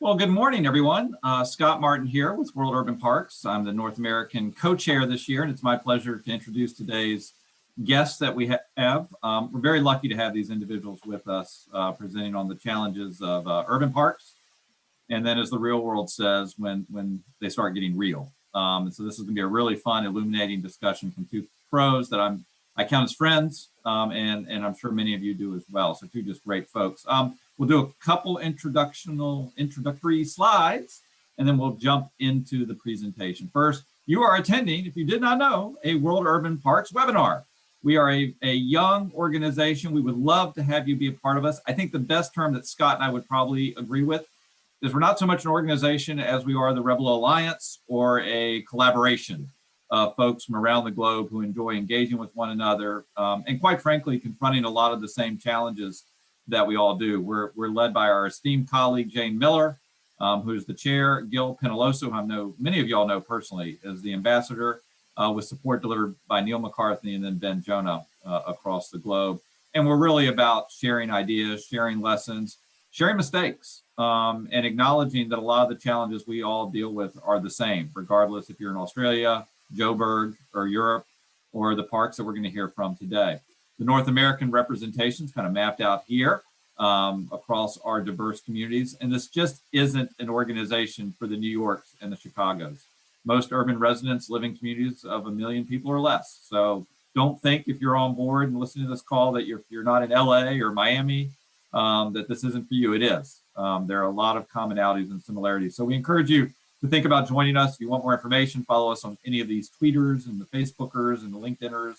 Well, good morning, everyone. Scott Martin here with World Urban Parks. I'm the North American co-chair this year, and it's my pleasure to introduce today's guests that we have. We're very lucky to have these individuals with us presenting on the challenges of urban parks, and then as the real world says, when they start getting real. And so this is going to be a really fun, illuminating discussion from two pros that I count as friends, and I'm sure many of you do as well. So two just great folks. We'll do a couple introductory slides, and then we'll jump into the presentation. First, you are attending, if you did not know, a World Urban Parks webinar. We are a young organization. We would love to have you be a part of us. I think the best term that Scott and I would probably agree with is we're not so much an organization as we are the Rebel Alliance or a collaboration of folks from around the globe who enjoy engaging with one another and quite frankly, confronting a lot of the same challenges that we all do. We're led by our esteemed colleague, Jane Miller, who's the chair, Gil Penaloso, who I know many of y'all know personally, as the ambassador, with support delivered by Neil McCarthy and then Ben Jonah across the globe. And we're really about sharing ideas, sharing lessons, sharing mistakes, and acknowledging that a lot of the challenges we all deal with are the same, regardless if you're in Australia, Joburg, or Europe, or the parks that we're going to hear from today. The North American representation is kind of mapped out here across our diverse communities. And this just isn't an organization for the New Yorks and the Chicagos. Most urban residents live in communities of 1 million people or less. So don't think if you're on board and listening to this call that you're not in LA or Miami, that this isn't for you. It is. There are a lot of commonalities and similarities. So we encourage you to think about joining us. If you want more information, follow us on any of these tweeters and the Facebookers and the LinkedIners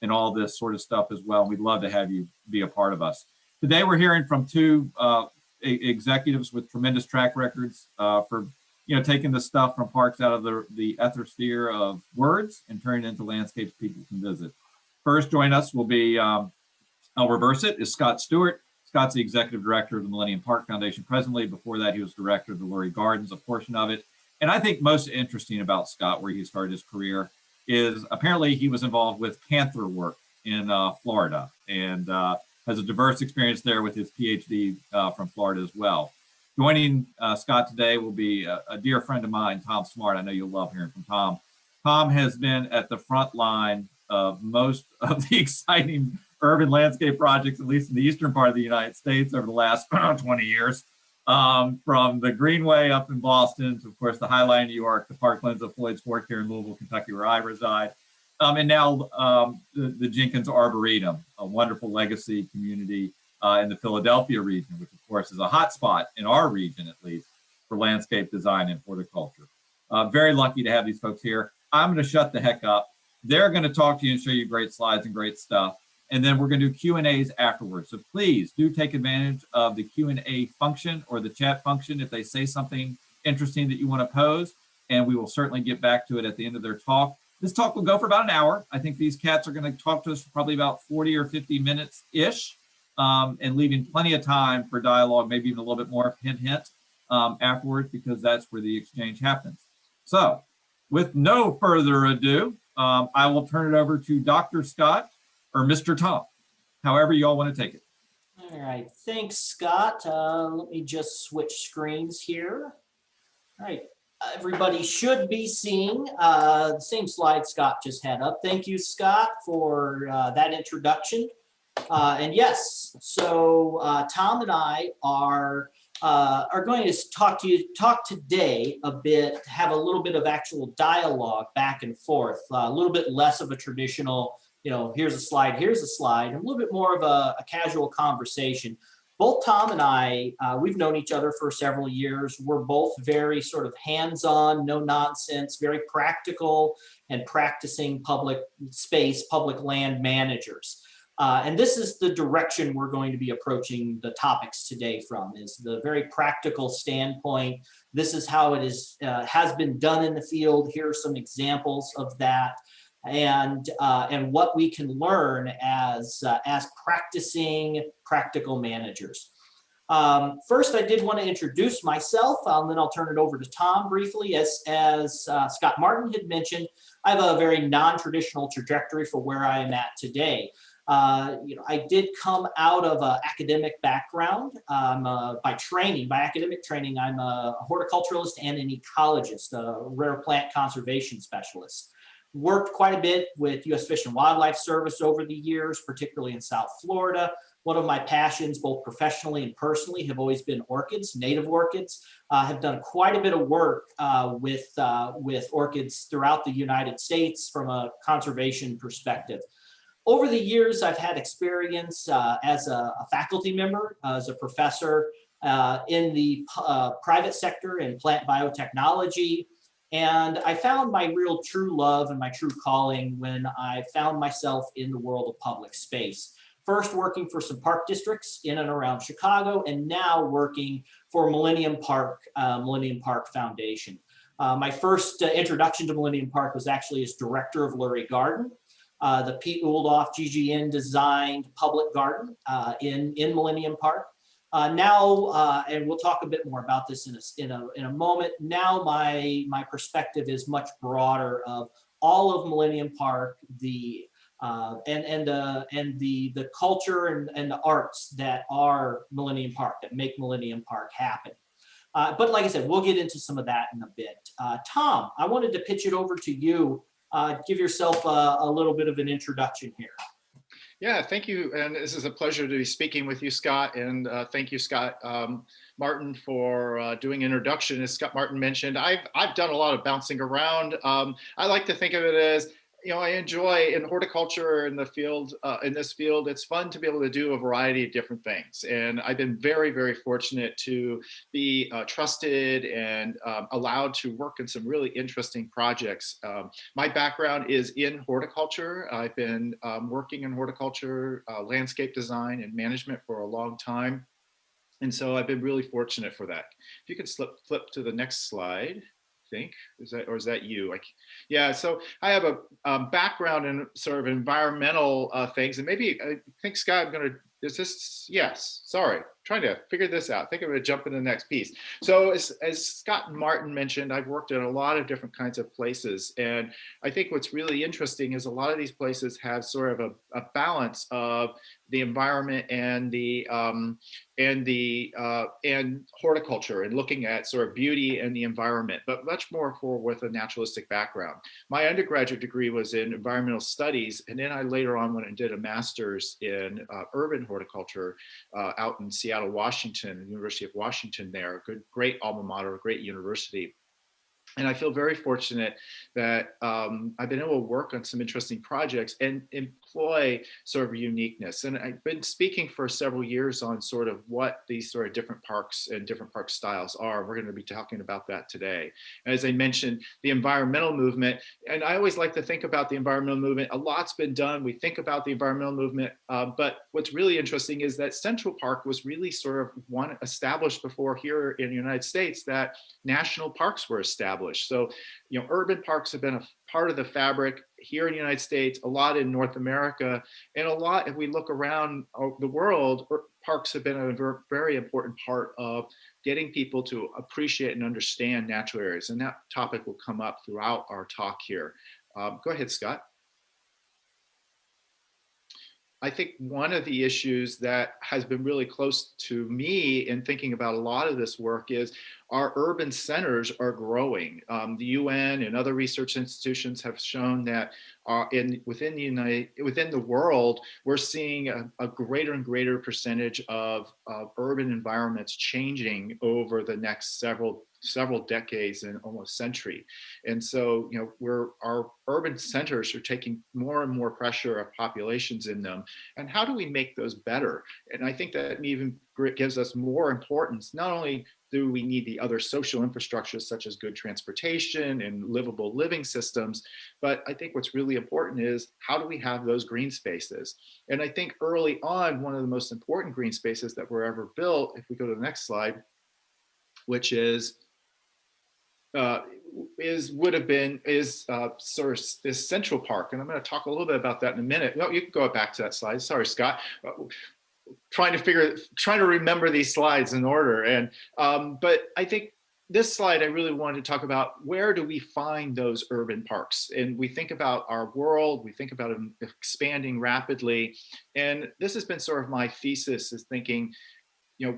and all this sort of stuff as well. We'd love to have you be a part of us. Today, we're hearing from two executives with tremendous track records for taking the stuff from parks out of the ethosphere of words and turning it into landscapes people can visit. First, join us will be, I'll reverse it, is Scott Stewart. Scott's the executive director of the Millennium Park Foundation presently. Before that, he was director of the Lurie Gardens, a portion of it. And I think most interesting about Scott, where he started his career, is apparently he was involved with panther work in Florida and has a diverse experience there with his PhD from Florida as well. Joining Scott today will be a dear friend of mine, Tom Smart. I know you'll love hearing from Tom. Tom has been at the front line of most of the exciting urban landscape projects, at least in the eastern part of the United States over the last 20 years. From the Greenway up in Boston to, of course, the High Line in New York, the Parklands of Floyds Fork here in Louisville, Kentucky, where I reside, and now the Jenkins Arboretum, a wonderful legacy community in the Philadelphia region, which, of course, is a hotspot in our region, at least, for landscape design and horticulture. Very lucky to have these folks here. I'm going to shut the heck up. They're going to talk to you and show you great slides and great stuff. And then we're going to do Q&As afterwards. So please do take advantage of the Q&A function or the chat function if they say something interesting that you want to pose. And we will certainly get back to it at the end of their talk. This talk will go for about an hour. I think these cats are going to talk to us for probably about 40 or 50 minutes-ish, and leaving plenty of time for dialogue, maybe even a little bit more hint, afterwards, because that's where the exchange happens. So with no further ado, I will turn it over to Dr. Scott, or Mr. Tom, however you all want to take it. All right, thanks, Scott. Let me just switch screens here. All right, everybody should be seeing the same slide Scott just had up. Thank you, Scott, for that introduction. And yes, so Tom and I are going to talk today a bit, have a little bit of actual dialogue back and forth, a little bit less of a traditional, here's a slide, and a little bit more of a casual conversation. Both Tom and I, we've known each other for several years. We're both very sort of hands-on, no nonsense, very practical and practicing public space, public land managers. And this is the direction we're going to be approaching the topics today from, is the very practical standpoint. This is how it is, has been done in the field. Here are some examples of that. And what we can learn as practicing practical managers. First, I did want to introduce myself, and then I'll turn it over to Tom briefly. As Scott Martin had mentioned, I have a very non-traditional trajectory for where I am at today. I did come out of an academic background. By academic training, I'm a horticulturalist and an ecologist, a rare plant conservation specialist. Worked quite a bit with U.S. Fish and Wildlife Service over the years, particularly in South Florida. One of my passions, both professionally and personally, have always been orchids, native orchids. Have done quite a bit of work with orchids throughout the United States from a conservation perspective. Over the years, I've had experience as a faculty member, as a professor in the private sector in plant biotechnology. And I found my real true love and my true calling when I found myself in the world of public space. First working for some park districts in and around Chicago, and now working for Millennium Park Foundation. My first introduction to Millennium Park was actually as director of Lurie Garden, the Pete Uldoff GGN designed public garden in Millennium Park. Now, and we'll talk a bit more about this in a moment. Now, my perspective is much broader of all of Millennium Park, the culture and the arts that are Millennium Park, that make Millennium Park happen. But like I said, we'll get into some of that in a bit. Tom, I wanted to pitch it over to you. Give yourself a little bit of an introduction here. Yeah, thank you. And this is a pleasure to be speaking with you, Scott. And thank you, Scott Martin, for doing introduction. As Scott Martin mentioned, I've done a lot of bouncing around. I like to think of it as, I enjoy in horticulture in the field, in this field, it's fun to be able to do a variety of different things. And I've been very, very fortunate to be trusted and allowed to work in some really interesting projects. My background is in horticulture. I've been working in horticulture, landscape design and management for a long time. And so I've been really fortunate for that. If you could flip to the next slide. Think is that you? Yeah, so I have a background in sort of environmental things, and maybe I think, Scott, yes, sorry, trying to figure this out. I think I'm going to jump in the next piece. So as Scott Martin mentioned, I've worked in a lot of different kinds of places, and I think what's really interesting is a lot of these places have sort of a balance of the environment and horticulture, and looking at sort of beauty and the environment, but much more with a naturalistic background. My undergraduate degree was in environmental studies, and then I later on went and did a master's in urban horticulture out in Seattle, Washington, University of Washington there, great alma mater, great university. And I feel very fortunate that I've been able to work on some interesting projects and employ sort of uniqueness. And I've been speaking for several years on sort of what these sort of different parks and different park styles are. We're going to be talking about that today. And as I mentioned, the environmental movement, and I always like to think about the environmental movement. A lot's been done. We think about the environmental movement, but what's really interesting is that Central Park was really sort of one established before here in the United States, that national parks were established. So, urban parks have been a part of the fabric here in the United States, a lot in North America, and a lot, if we look around the world, parks have been a very important part of getting people to appreciate and understand natural areas. And that topic will come up throughout our talk here. Go ahead, Scott. I think one of the issues that has been really close to me in thinking about a lot of this work is our urban centers are growing. The UN and other research institutions have shown that within the world, we're seeing a greater and greater percentage of urban environments changing over the next several decades and almost century. And so, our urban centers are taking more and more pressure of populations in them. And how do we make those better? And I think that even gives us more importance. Not only do we need the other social infrastructures such as good transportation and livable living systems, but I think what's really important is how do we have those green spaces? And I think early on, one of the most important green spaces that were ever built, if we go to the next slide, which is sort of this Central Park. And I'm going to talk a little bit about that in a minute. No, you can go back to that slide. Sorry, Scott. Trying to remember these slides in order. And but I think this slide, I really wanted to talk about where do we find those urban parks? And we think about our world, we think about them expanding rapidly. And this has been sort of my thesis, is thinking,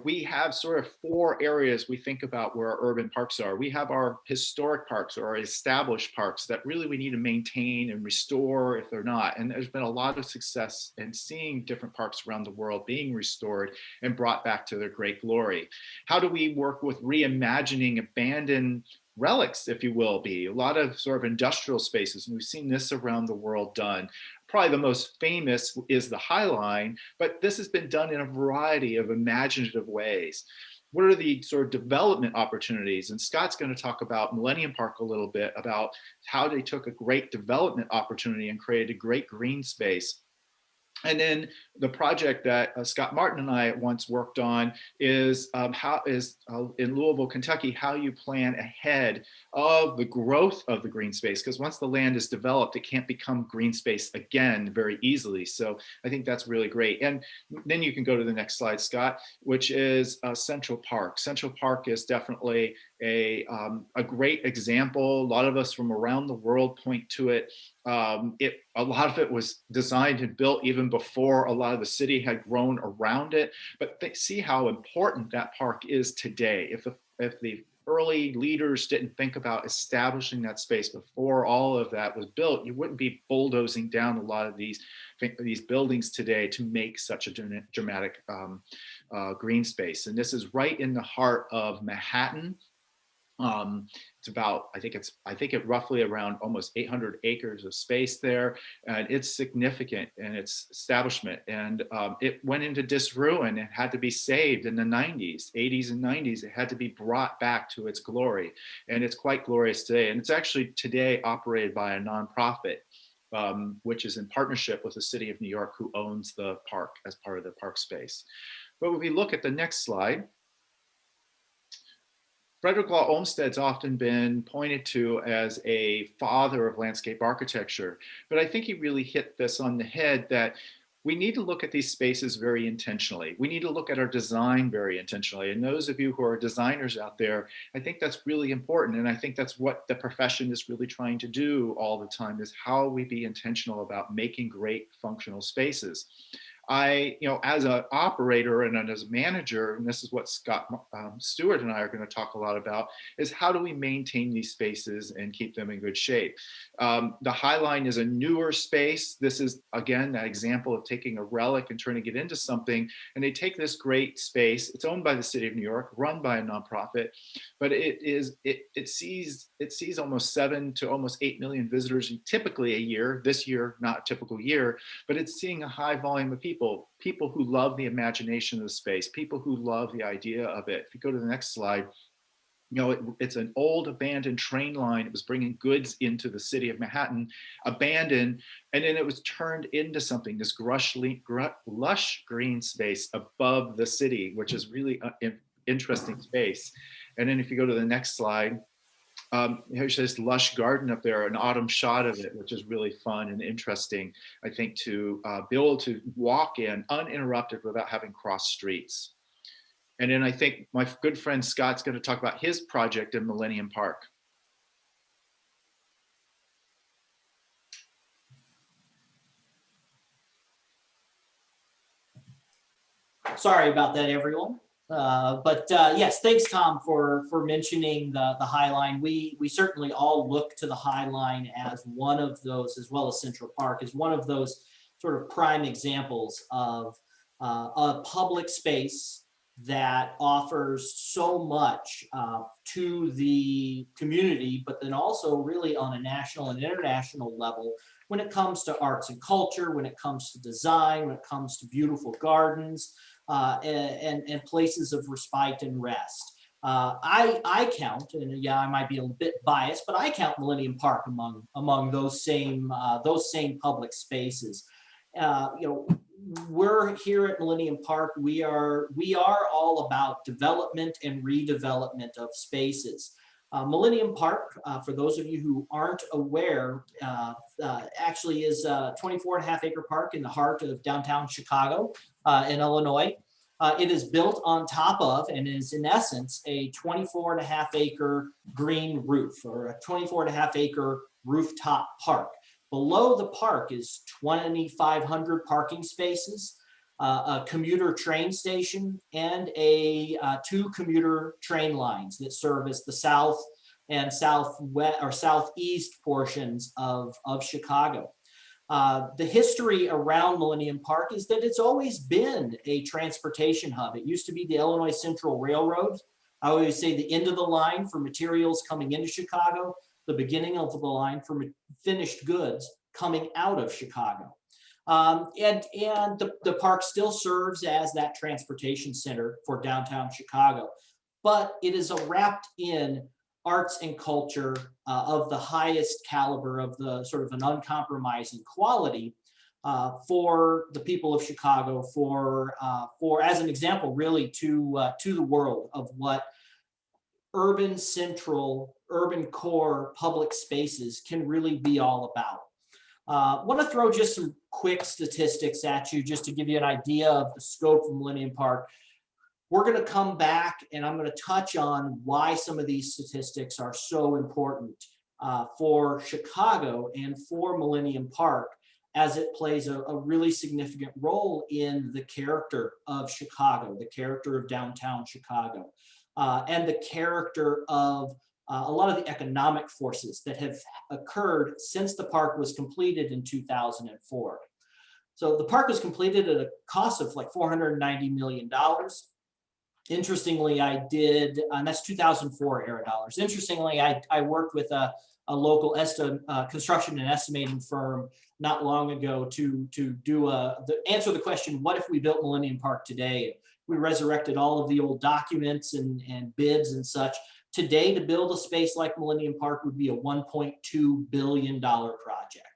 we have sort of 4 areas we think about where our urban parks are. We have our historic parks, or our established parks, that really we need to maintain and restore if they're not. And there's been a lot of success in seeing different parks around the world being restored and brought back to their great glory. How do we work with reimagining abandoned relics, if you will, be a lot of sort of industrial spaces, and we've seen this around the world done. Probably the most famous is the High Line, but this has been done in a variety of imaginative ways. What are the sort of development opportunities? And Scott's going to talk about Millennium Park a little bit, about how they took a great development opportunity and created a great green space. And then the project that Scott Martin and I once worked on is in Louisville, Kentucky, how you plan ahead of the growth of the green space. Because once the land is developed, it can't become green space again very easily. So I think that's really great. And then you can go to the next slide, Scott, which is Central Park. Central Park is definitely a great example. A lot of us from around the world point to it. A lot of it was designed and built even before a lot of the city had grown around it. But see how important that park is today. If the early leaders didn't think about establishing that space before all of that was built, you wouldn't be bulldozing down a lot of these buildings today to make such a dramatic green space. And this is right in the heart of Manhattan. It's about, I think it roughly around almost 800 acres of space there, and it's significant in its establishment. And it went into disruin. It had to be saved in the 80s and 90s. It had to be brought back to its glory, and it's quite glorious today. And it's actually today operated by a nonprofit, which is in partnership with the city of New York, who owns the park as part of the park space. But when we look at the next slide, Frederick Law Olmsted's often been pointed to as a father of landscape architecture, but I think he really hit this on the head, that we need to look at these spaces very intentionally. We need to look at our design very intentionally. And those of you who are designers out there, I think that's really important. And I think that's what the profession is really trying to do all the time, is how we be intentional about making great functional spaces. As an operator and as a manager, and this is what Stewart and I are going to talk a lot about, is how do we maintain these spaces and keep them in good shape. The High Line is a newer space. This is, again, that example of taking a relic and turning it into something. And they take this great space. It's owned by the city of New York, run by a nonprofit, but it sees almost 7 to almost 8 million visitors typically a year. This year, not a typical year, but it's seeing a high volume of people who love the imagination of the space, people who love the idea of it. If you go to the next slide, it's an old abandoned train line. It was bringing goods into the city of Manhattan, abandoned, and then it was turned into something, this lush green space above the city, which is really an interesting space. And then if you go to the next slide, here's this lush garden up there, an autumn shot of it, which is really fun and interesting, I think, to be able to walk in uninterrupted without having crossed streets. And then I think my good friend Scott's going to talk about his project in Millennium Park. Sorry about that, everyone. Yes, thanks, Tom, for mentioning the High Line. We certainly all look to the High Line as one of those, as well as Central Park, as one of those sort of prime examples of a public space that offers so much to the community, but then also really on a national and international level when it comes to arts and culture, when it comes to design, when it comes to beautiful gardens, and places of respite and rest. I count, and yeah, I might be a bit biased, but I count Millennium Park among those same public spaces. We're here at Millennium Park. We are all about development and redevelopment of spaces. Millennium Park, for those of you who aren't aware, actually is a 24.5 acre park in the heart of downtown Chicago in Illinois. It is built on top of and is in essence a 24.5-acre green roof, or a 24.5-acre rooftop park. Below the park is 2,500 parking spaces, a commuter train station, and two commuter train lines that service the south and southwest or southeast portions of Chicago. The history around Millennium Park is that it's always been a transportation hub. It used to be the Illinois Central Railroad. I always say the end of the line for materials coming into Chicago, the beginning of the line for finished goods coming out of Chicago. And the park still serves as that transportation center for downtown Chicago, but it is wrapped in arts and culture of the highest caliber, of the sort of an uncompromising quality for the people of Chicago, for as an example, really to the world of what urban central, urban core public spaces can really be all about. Want to throw just some quick statistics at you just to give you an idea of the scope of Millennium Park. We're going to come back and I'm going to touch on why some of these statistics are so important for Chicago and for Millennium Park, as it plays a really significant role in the character of Chicago, the character of downtown Chicago, and the character of a lot of the economic forces that have occurred since the park was completed in 2004. So the park was completed at a cost of like $490 million. Interestingly, I did, and that's 2004 era dollars. Interestingly, I worked with a local construction and estimating firm not long ago to answer the question, what if we built Millennium Park today? We resurrected all of the old documents and bids and such. Today, to build a space like Millennium Park would be a $1.2 billion project.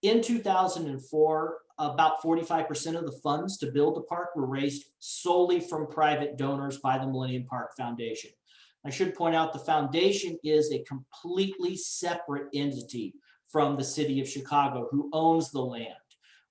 In 2004, about 45% of the funds to build the park were raised solely from private donors by the Millennium Park Foundation. I should point out the foundation is a completely separate entity from the city of Chicago, who owns the land.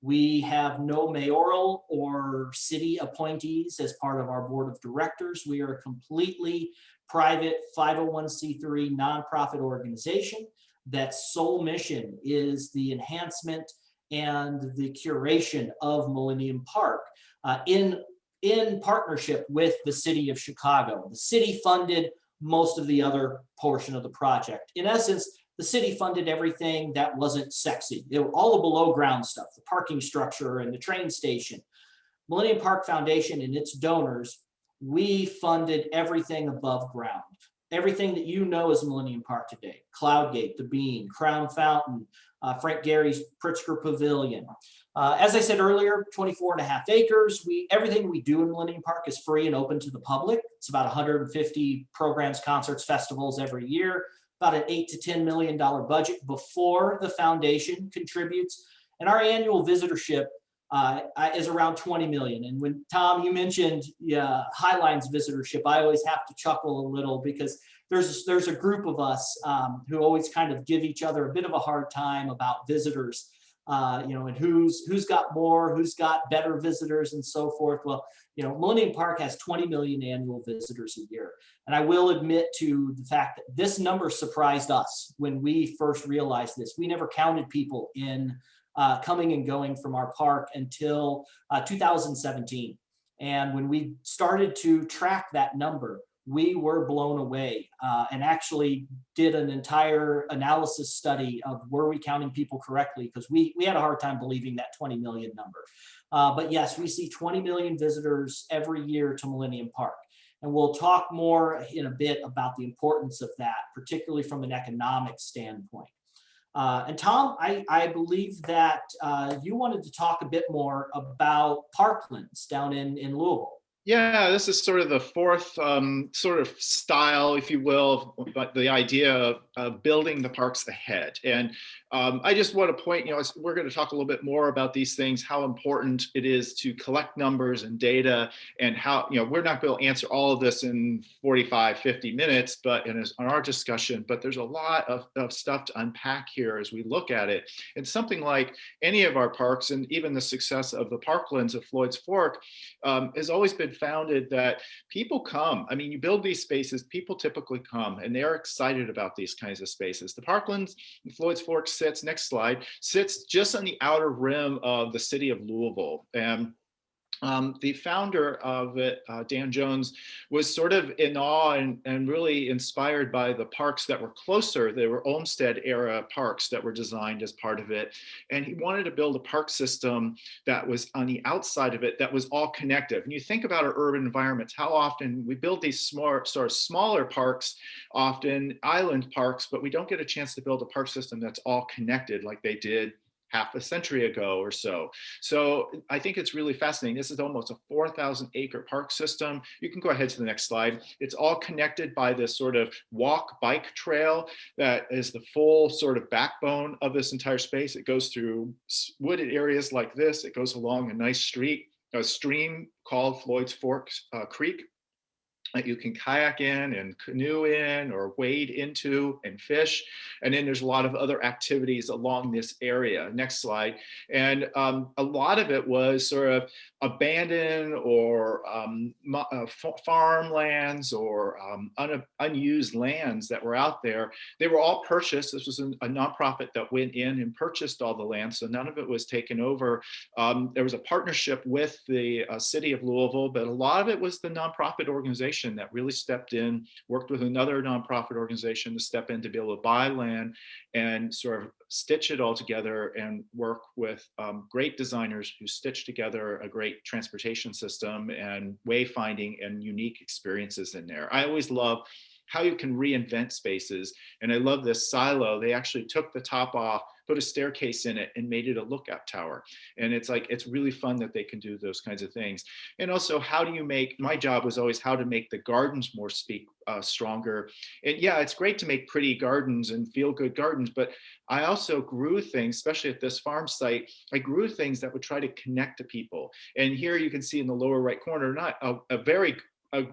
We have no mayoral or city appointees as part of our board of directors. We are a completely private 501c3 nonprofit organization that's sole mission is the enhancement and the curation of Millennium Park in partnership with the city of Chicago. The city funded most of the other portion of the project. In essence, the city funded everything that wasn't sexy. All the below ground stuff, the parking structure and the train station. Millennium Park Foundation and its donors, we funded everything above ground. Everything that you know as Millennium Park today: Cloudgate, the Bean, Crown Fountain, Frank Gehry's Pritzker Pavilion. As I said earlier, 24.5 acres. Everything we do in Millennium Park is free and open to the public. It's about 150 programs, concerts, festivals every year, about an $8 to $10 million budget before the foundation contributes. And our annual visitorship is around 20 million. And when Tom, you mentioned Highline's visitorship, I always have to chuckle a little because there's a group of us who always kind of give each other a bit of a hard time about visitors, and who's got more, who's got better visitors and so forth. Well, Millennium Park has 20 million annual visitors a year. And I will admit to the fact that this number surprised us when we first realized this. We never counted people in coming and going from our park until 2017. And when we started to track that number, we were blown away and actually did an entire analysis study of were we counting people correctly, because we had a hard time believing that 20 million number. But yes, we see 20 million visitors every year to Millennium Park. And we'll talk more in a bit about the importance of that, particularly from an economic standpoint. And Tom, I believe that you wanted to talk a bit more about Parklands down in Louisville. Yeah, this is sort of the fourth sort of style, if you will, but the idea of building the parks ahead. And I just want to point, we're going to talk a little bit more about these things, how important it is to collect numbers and data, and how, we're not going to answer all of this in 45, 50 minutes, but in our discussion, but there's a lot of stuff to unpack here as we look at it. And something like any of our parks, and even the success of the Parklands of Floyds Fork, has always been founded that people come. I mean, you build these spaces, people typically come, and they're excited about these kinds of spaces. The Parklands in Floyds Fork next slide, sits just on the outer rim of the city of Louisville. And the founder of it, Dan Jones, was sort of in awe and really inspired by the parks that were closer. They were Olmsted era parks that were designed as part of it. And he wanted to build a park system that was on the outside of it that was all connected. And you think about our urban environments, how often we build these smart, sort of smaller parks, often island parks, but we don't get a chance to build a park system that's all connected like they did half a century ago or so. So I think it's really fascinating. This is almost a 4,000 acre park system. You can go ahead to the next slide. It's all connected by this sort of walk bike trail that is the full sort of backbone of this entire space. It goes through wooded areas like this. It goes along a nice a stream called Floyds Fork Creek that you can kayak in and canoe in or wade into and fish. And then there's a lot of other activities along this area. Next slide. And a lot of it was sort of abandoned or farmlands or unused lands that were out there. They were all purchased. This was a nonprofit that went in and purchased all the land. So none of it was taken over. There was a partnership with the city of Louisville, but a lot of it was the nonprofit organization that really stepped in, worked with another nonprofit organization to step in to be able to buy land and sort of stitch it all together and work with great designers who stitched together a great transportation system and wayfinding and unique experiences in there. I always love how you can reinvent spaces. And I love this silo. They actually took the top off, put a staircase in it, and made it a lookout tower. And it's like, it's really fun that they can do those kinds of things. And also, how do you make, my job was always how to make the gardens more stronger. And yeah, it's great to make pretty gardens and feel good gardens, but I also grew things, especially at this farm site, I grew things that would try to connect to people. And here you can see in the lower right corner, not a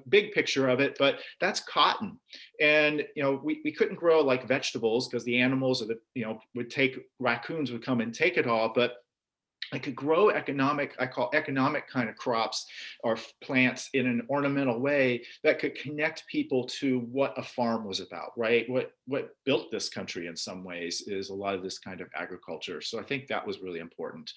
big picture of it, but that's cotton. And, we couldn't grow like vegetables because the animals or raccoons would come and take it all, but I could grow I call economic kind of crops or plants in an ornamental way that could connect people to what a farm was about, right? What built this country in some ways is a lot of this kind of agriculture. So I think that was really important.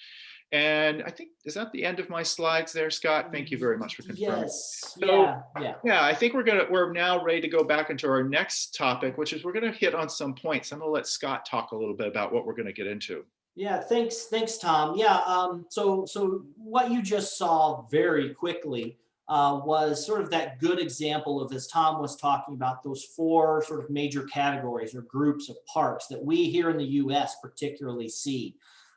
And I think, is that the end of my slides there, Scott? Thank you very much for confirming. Yes. So, yeah. Yeah, I think we're now ready to go back into our next topic, which is we're going to hit on some points. I'm going to let Scott talk a little bit about what we're going to get into. Yeah, thanks, Tom. Yeah, so what you just saw very quickly was sort of that good example of, as Tom was talking about, those four sort of major categories or groups of parks that we here in the US particularly see.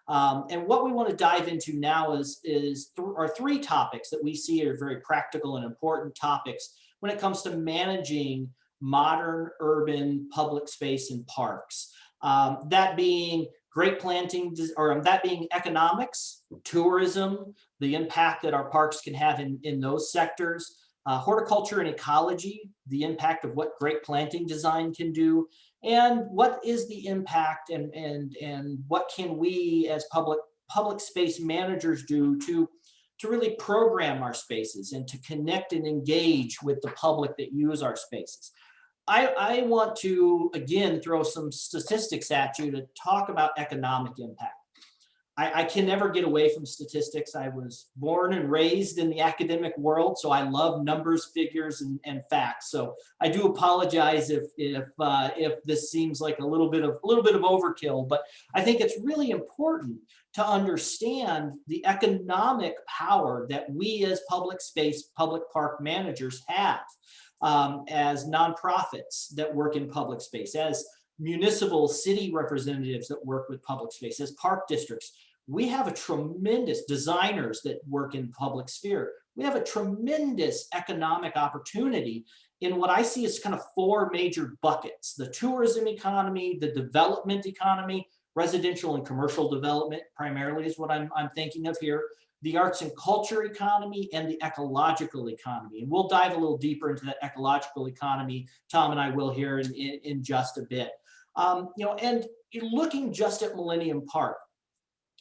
And what we want to dive into now are three topics that we see are very practical and important topics when it comes to managing modern urban public space and parks. That being great planting, or that being economics, tourism, the impact that our parks can have in those sectors, horticulture and ecology, the impact of what great planting design can do, and what is the impact and what can we as public space managers do to really program our spaces and to connect and engage with the public that use our spaces. I want to, again, throw some statistics at you to talk about economic impact. I can never get away from statistics. I was born and raised in the academic world, so I love numbers, figures, and facts. So I do apologize if this seems like a little bit of overkill, but I think it's really important to understand the economic power that we as public space, public park managers have. As nonprofits that work in public space, as municipal city representatives that work with public space, as park districts, we have a tremendous designers that work in public sphere. We have a tremendous economic opportunity in what I see as kind of four major buckets: the tourism economy, the development economy, residential and commercial development primarily is what I'm thinking of here, the arts and culture economy, and the ecological economy. And we'll dive a little deeper into that ecological economy. Tom and I will here in just a bit. And looking just at Millennium Park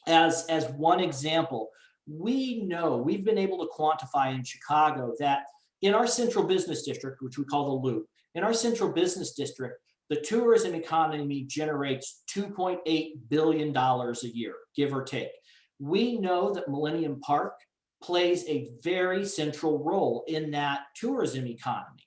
as one example, we know we've been able to quantify in Chicago that in our central business district, which we call the Loop, in our central business district, the tourism economy generates $2.8 billion a year, give or take. We know that Millennium Park plays a very central role in that tourism economy.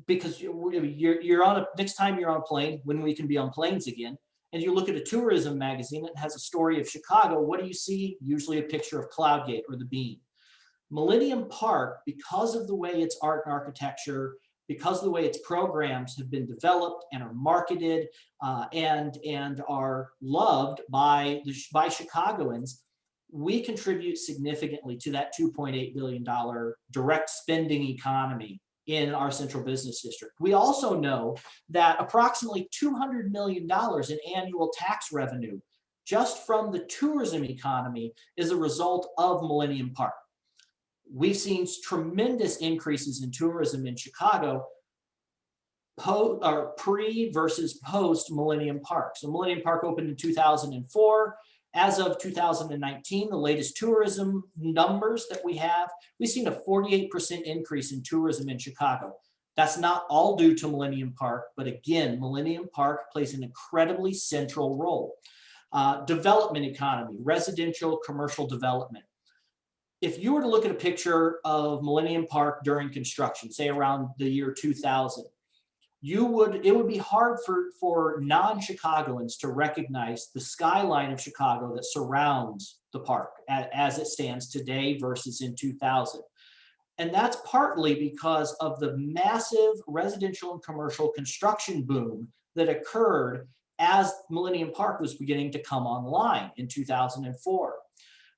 Because you're on next time you're on a plane, when we can be on planes again, and you look at a tourism magazine that has a story of Chicago, what do you see? Usually a picture of Cloudgate or the Bean. Millennium Park, because of the way its art and architecture, because of the way its programs have been developed and are marketed and are loved by Chicagoans, we contribute significantly to that $2.8 billion direct spending economy in our central business district. We also know that approximately $200 million in annual tax revenue just from the tourism economy is a result of Millennium Park. We've seen tremendous increases in tourism in Chicago pre versus post Millennium Park. So Millennium Park opened in 2004. As of 2019, the latest tourism numbers that we have, we've seen a 48% increase in tourism in Chicago. That's not all due to Millennium Park, but again, Millennium Park plays an incredibly central role. Development economy, residential, commercial development. If you were to look at a picture of Millennium Park during construction, say around the year 2000, it would be hard for non-Chicagoans to recognize the skyline of Chicago that surrounds the park as it stands today versus in 2000. And that's partly because of the massive residential and commercial construction boom that occurred as Millennium Park was beginning to come online in 2004.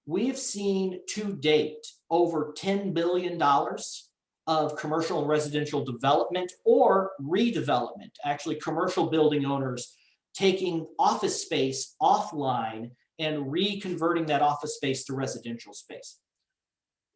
We've seen to date over $10 billion of commercial and residential development or redevelopment, actually commercial building owners taking office space offline and reconverting that office space to residential space.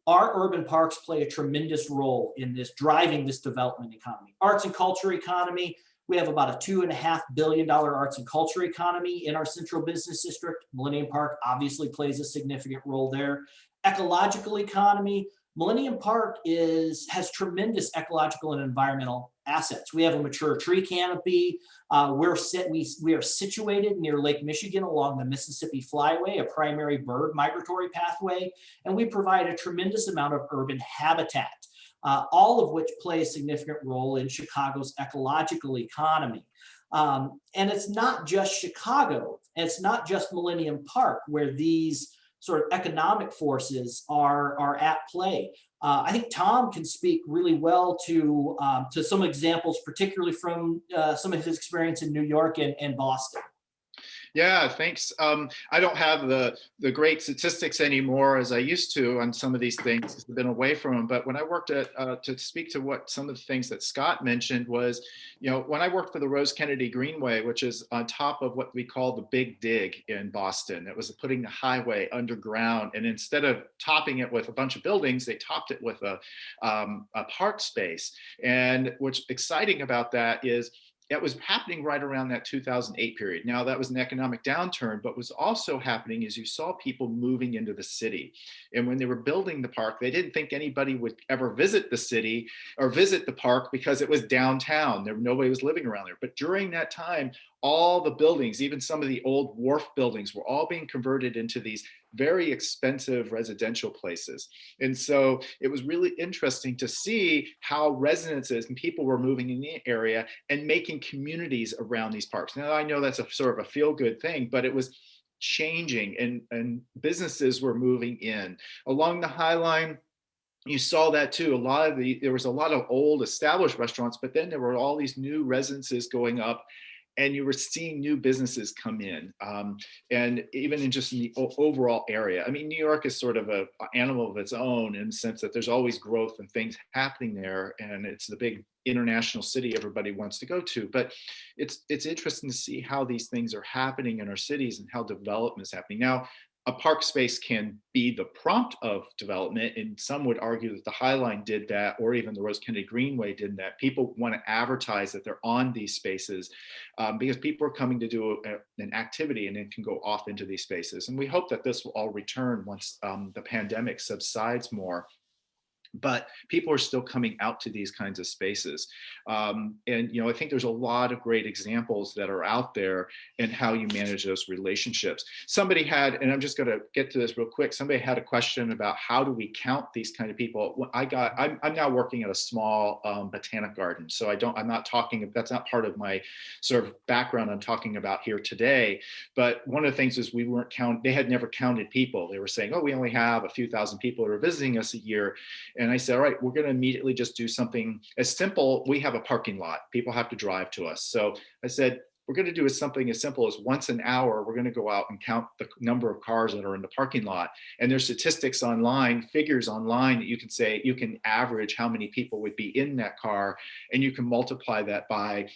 Our urban parks play a tremendous role in this, driving this development economy. Arts and culture economy, we have about a $2.5 billion arts and culture economy in our central business district. Millennium Park obviously plays a significant role there. Ecological economy, Millennium Park has tremendous ecological and environmental assets. We have a mature tree canopy. We are situated near Lake Michigan along the Mississippi Flyway, a primary bird migratory pathway, and we provide a tremendous amount of urban habitat, all of which play a significant role in Chicago's ecological economy. And it's not just Chicago, and it's not just Millennium Park where these sort of economic forces are at play. I think Tom can speak really well to some examples, particularly from some of his experience in New York and Boston. Yeah, thanks. I don't have the great statistics anymore as I used to on some of these things. I've been away from them. But when I worked to speak to what some of the things that Scott mentioned was, when I worked for the Rose Kennedy Greenway, which is on top of what we call the Big Dig in Boston. It was putting the highway underground. And instead of topping it with a bunch of buildings, they topped it with a park space. And what's exciting about that is, it was happening right around that 2008 period. Now that was an economic downturn, but what was also happening is you saw people moving into the city. And when they were building the park, they didn't think anybody would ever visit the city or visit the park because it was downtown. Nobody was living around there. But during that time, all the buildings, even some of the old wharf buildings, were all being converted into these very expensive residential places. And so it was really interesting to see how residences and people were moving in the area and making communities around these parks. Now, I know that's a sort of a feel-good thing, but it was changing and businesses were moving in. Along the High Line, you saw that too. There was a lot of old established restaurants, but then there were all these new residences going up. and you were seeing new businesses come in, and even in just in the overall area. I mean, New York is sort of an animal of its own in the sense that there's always growth and things happening there, and it's the big international city everybody wants to go to. But it's interesting to see how these things are happening in our cities and how development is happening. Now, a park space can be the prompt of development, and some would argue that the High Line did that, or even the Rose Kennedy Greenway did that. People want to advertise that they're on these spaces because people are coming to do an activity and then can go off into these spaces. And we hope that this will all return once the pandemic subsides more. But people are still coming out to these kinds of spaces. And, you know, I think there's a lot of great examples that are out there and how you manage those relationships. Somebody had, and I'm just going to get to this real quick. Somebody had a question about how do we count these kind of people? I'm now working at a small botanic garden. So I'm not talking, that's not part of my sort of background I'm talking about here today. But one of the things is they had never counted people. They were saying, oh, we only have a few thousand people who are visiting us a year. And I said, all right, we're going to immediately just do something as simple. We have a parking lot. People have to drive to us. So I said, we're going to do something as simple as once an hour, we're going to go out and count the number of cars that are in the parking lot. And there's statistics online, figures online that you can say, you can average how many people would be in that car. And you can multiply that by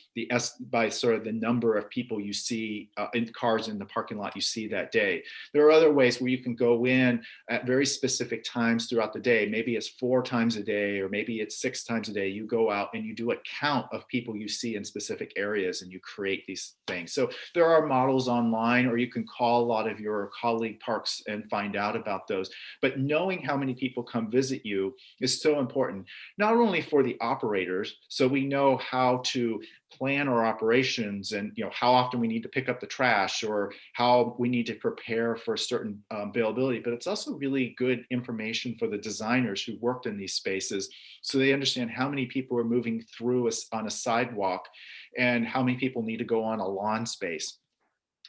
sort of the number of people you see in cars in the parking lot you see that day. There are other ways where you can go in at very specific times throughout the day. Maybe it's 4 times a day, or maybe it's 6 times a day. You go out and you do a count of people you see in specific areas, and you create these things. So there are models online, or you can call a lot of your colleague parks and find out about those. But knowing how many people come visit you is so important, not only for the operators, so we know how to plan our operations and, you know, how often we need to pick up the trash or how we need to prepare for a certain availability, but it's also really good information for the designers who worked in these spaces, so they understand how many people are moving through on a sidewalk and how many people need to go on a lawn space.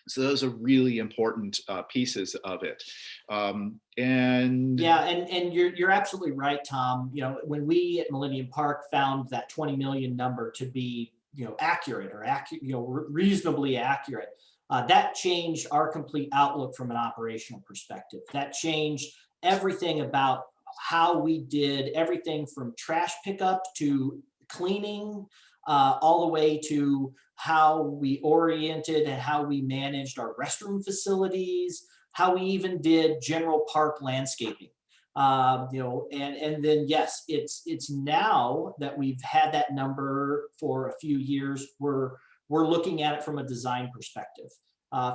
So those are really important pieces of it. And you're absolutely right, Tom. You know, when we at Millennium Park found that 20 million number to be, you know, reasonably accurate, that changed our complete outlook from an operational perspective. That changed everything about how we did everything from trash pickup to cleaning, all the way to how we oriented and how we managed our restroom facilities, how we even did general park landscaping. You know, and then yes, it's now that we've had that number for a few years, we're looking at it from a design perspective,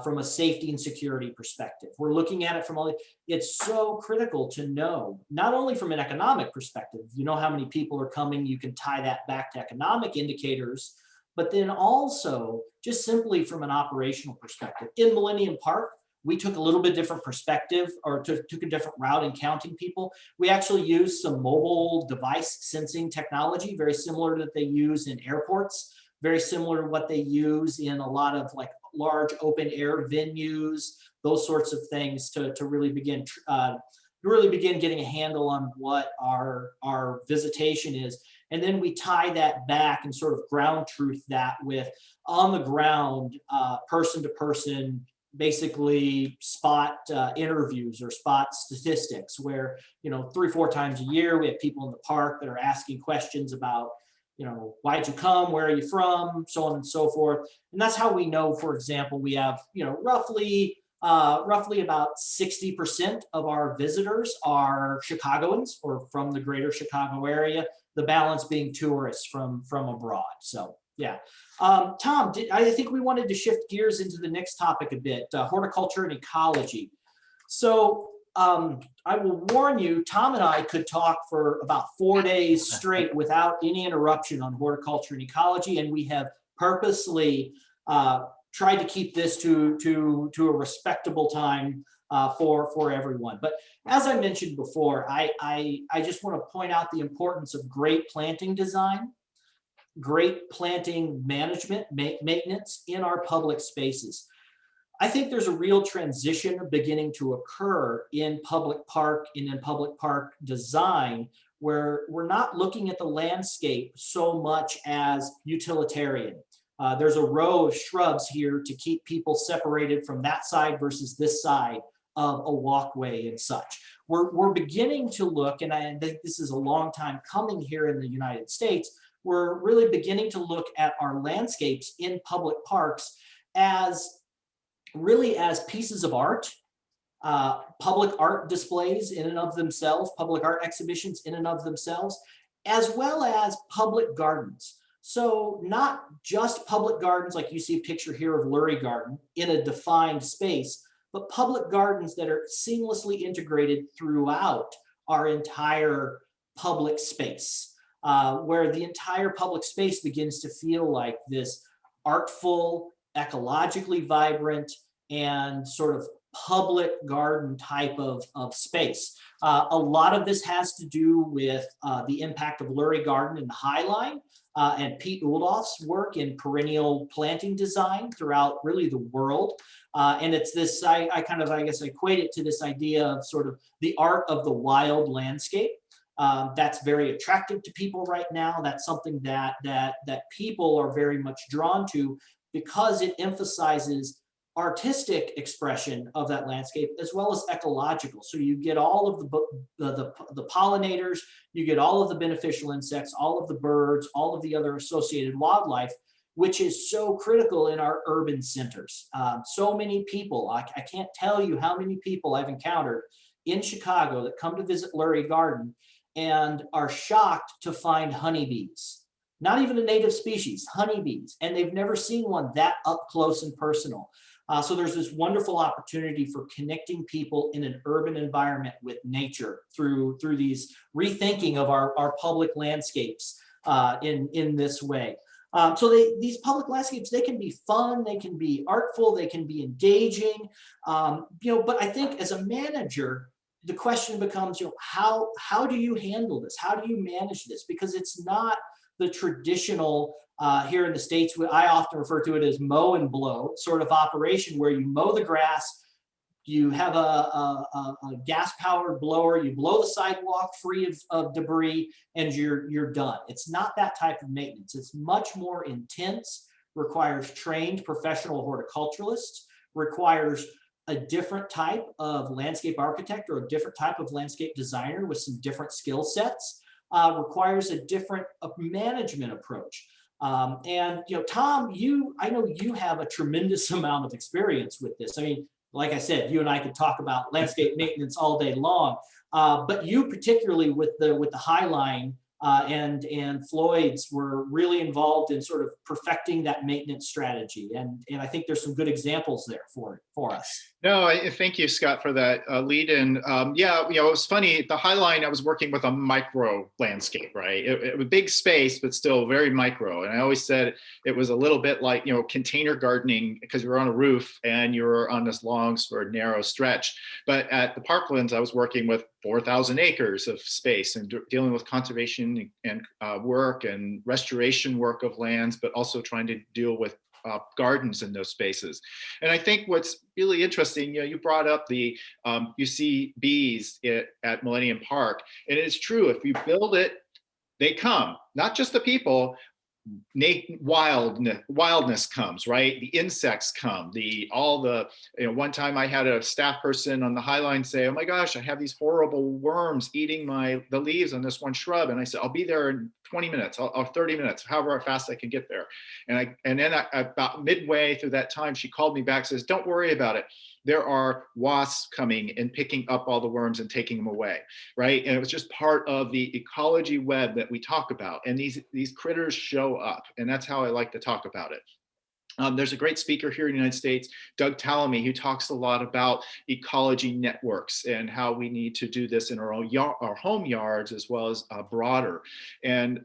from a safety and security perspective. We're looking at it from it's so critical to know, not only from an economic perspective, you know how many people are coming, you can tie that back to economic indicators, but then also just simply from an operational perspective. In Millennium Park, we took a little bit different perspective, or took a different route in counting people. We actually used some mobile device sensing technology, very similar to what they use in airports, very similar to what they use in a lot of like large open air venues, those sorts of things, to really begin getting a handle on what our visitation is. And then we tie that back and sort of ground truth that with on the ground, person to person, basically spot interviews or spot statistics, where, you know, 3-4 times a year we have people in the park that are asking questions about, you know, why'd you come, where are you from, so on and so forth. And that's how we know, for example, we have, you know, roughly about 60% of our visitors are Chicagoans or from the greater Chicago area, the balance being tourists from abroad. So yeah. Tom, I think we wanted to shift gears into the next topic a bit, horticulture and ecology. So I will warn you, Tom and I could talk for about 4 days straight without any interruption on horticulture and ecology, and we have purposely tried to keep this to a respectable time for everyone. But as I mentioned before, I just want to point out the importance of great planting design, great planting management, maintenance in our public spaces. I think there's a real transition beginning to occur in public park and in public park design, where we're not looking at the landscape so much as utilitarian. There's a row of shrubs here to keep people separated from that side versus this side of a walkway and such. We're beginning to look, and I think this is a long time coming here in the United States, we're really beginning to look at our landscapes in public parks as really as pieces of art, public art displays in and of themselves, public art exhibitions in and of themselves, as well as public gardens. So not just public gardens like you see a picture here of Lurie Garden in a defined space, but public gardens that are seamlessly integrated throughout our entire public space, where the entire public space begins to feel like this artful, ecologically vibrant, and sort of public garden type of space. A lot of this has to do with the impact of Lurie Garden in the High Line and Pete Uldorf's work in perennial planting design throughout really the world. And it's this, I guess, equate it to this idea of sort of the art of the wild landscape. That's very attractive to people right now. That's something that people are very much drawn to because it emphasizes artistic expression of that landscape as well as ecological. So you get all of the pollinators, you get all of the beneficial insects, all of the birds, all of the other associated wildlife, which is so critical in our urban centers. So many people, I can't tell you how many people I've encountered in Chicago that come to visit Lurie Garden and are shocked to find honeybees. Not even a native species, honeybees, and they've never seen one that up close and personal. So there's this wonderful opportunity for connecting people in an urban environment with nature through these rethinking of our public landscapes in this way. So these public landscapes, they can be fun, they can be artful, they can be engaging, but I think as a manager, the question becomes, how do you handle this? How do you manage this? Because it's not the traditional, here in the States, I often refer to it as mow and blow sort of operation where you mow the grass, you have a gas-powered blower, you blow the sidewalk free of debris, and you're done. It's not that type of maintenance. It's much more intense, requires trained professional horticulturalists, requires a different type of landscape architect or a different type of landscape designer with some different skill sets, requires a different management approach. And Tom, I know you have a tremendous amount of experience with this. I mean, like I said, you and I could talk about landscape maintenance all day long, but you particularly with the High Line and Floyds were really involved in sort of perfecting that maintenance strategy. And I think there's some good examples there for us. No, thank you, Scott, for that lead in. Yeah, it was funny. The High Line, I was working with a micro landscape, right? It was big space, but still very micro. And I always said it was a little bit like, container gardening because you were on a roof and you were on this long sort of narrow stretch. But at the Parklands, I was working with 4,000 acres of space and dealing with conservation and work and restoration work of lands, but also trying to deal with gardens in those spaces. And I think what's really interesting, you brought up you see bees at Millennium Park, and it's true, if you build it, they come, not just the people. Wildness comes, right? The insects come, one time I had a staff person on the High Line say, oh my gosh, I have these horrible worms eating the leaves on this one shrub. And I said, I'll be there in 20 minutes or 30 minutes, however fast I can get there. And then about midway through that time, she called me back, says, don't worry about it. There are wasps coming and picking up all the worms and taking them away, right? And it was just part of the ecology web that we talk about. And these critters show up, and that's how I like to talk about it. There's a great speaker here in the United States, Doug Tallamy, who talks a lot about ecology networks and how we need to do this in our home yards as well as broader. And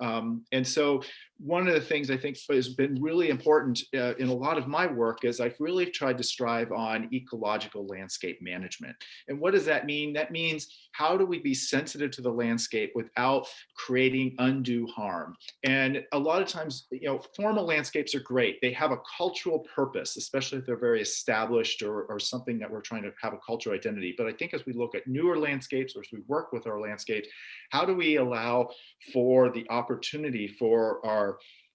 so one of the things I think has been really important in a lot of my work is I've really tried to strive on ecological landscape management. And what does that mean? That means how do we be sensitive to the landscape without creating undue harm? And a lot of times, formal landscapes are great. They have a cultural purpose, especially if they're very established or something that we're trying to have a cultural identity. But I think as we look at newer landscapes or as we work with our landscapes, how do we allow for the opportunity for our